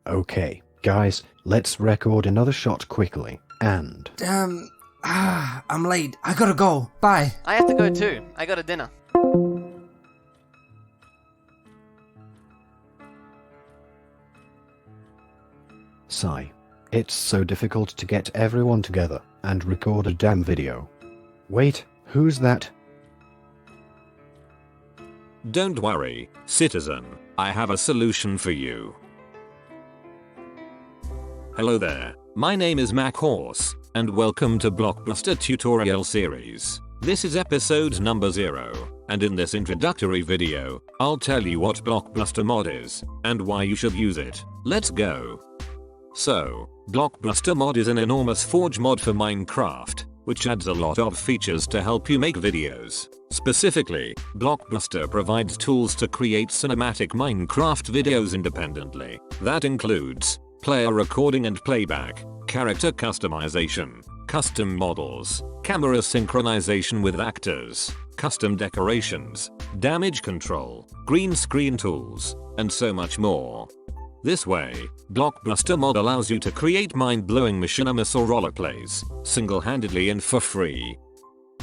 Okay, guys, let's record another shot quickly, and... Damn. I'm late. I gotta go. Bye. I have to go too. I got a dinner. Sigh. It's so difficult to get everyone together and record a damn video. Wait, who's that? Don't worry, citizen. I have a solution for you. Hello there. My name is McHorse, and welcome to Blockbuster tutorial series. This is episode number 0, and in this introductory video, I'll tell you what Blockbuster mod is, and why you should use it. Let's go. So, Blockbuster mod is an enormous forge mod for Minecraft, which adds a lot of features to help you make videos. Specifically, Blockbuster provides tools to create cinematic Minecraft videos independently. That includes player recording and playback, character customization, custom models, camera synchronization with actors, custom decorations, damage control, green screen tools, and so much more. This way, Blockbuster mod allows you to create mind-blowing machinima or roleplays, single-handedly and for free.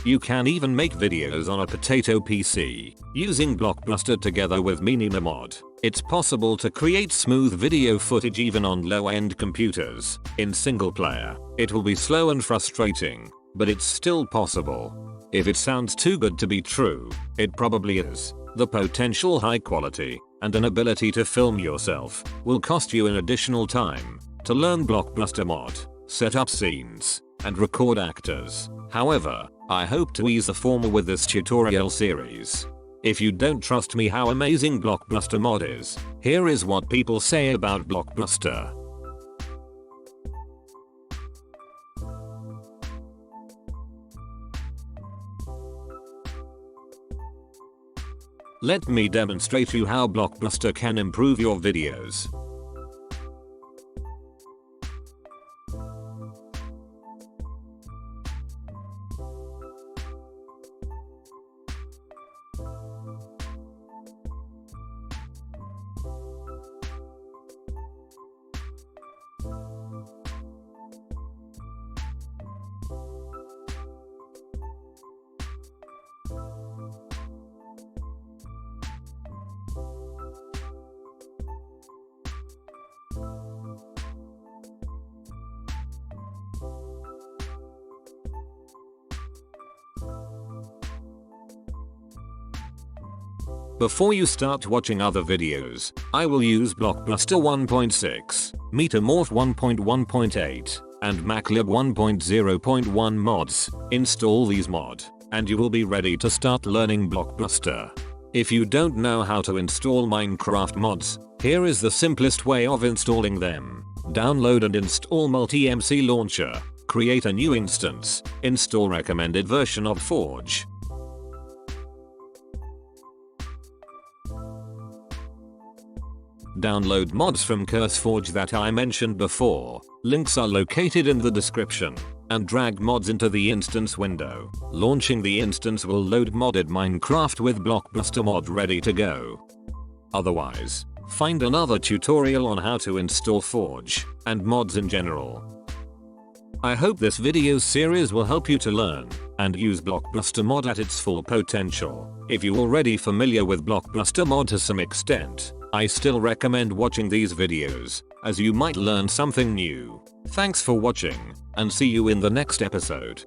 You can even make videos on a potato PC. Using Blockbuster together with Minima mod, it's possible to create smooth video footage even on low-end computers. In single player, it will be slow and frustrating, but it's still possible. If it sounds too good to be true, it probably is. The potential high quality and an ability to film yourself will cost you an additional time to learn Blockbuster mod, set up scenes, and record actors. However, I hope to ease the former with this tutorial series. If you don't trust me how amazing Blockbuster mod is, here is what people say about Blockbuster. Let me demonstrate you how Blockbuster can improve your videos. Before you start watching other videos, I will use Blockbuster 1.6, Metamorph 1.1.8, and MacLib 1.0.1 mods. Install these mods, and you will be ready to start learning Blockbuster. If you don't know how to install Minecraft mods, here is the simplest way of installing them. Download and install Multi-MC Launcher, create a new instance, install recommended version of Forge. Download mods from CurseForge that I mentioned before, links are located in the description, and drag mods into the instance window. Launching the instance will load modded Minecraft with Blockbuster mod ready to go. Otherwise, find another tutorial on how to install Forge, and mods in general. I hope this video series will help you to learn and use Blockbuster mod at its full potential. If you're already familiar with Blockbuster mod to some extent, I still recommend watching these videos, as you might learn something new. Thanks for watching, and see you in the next episode.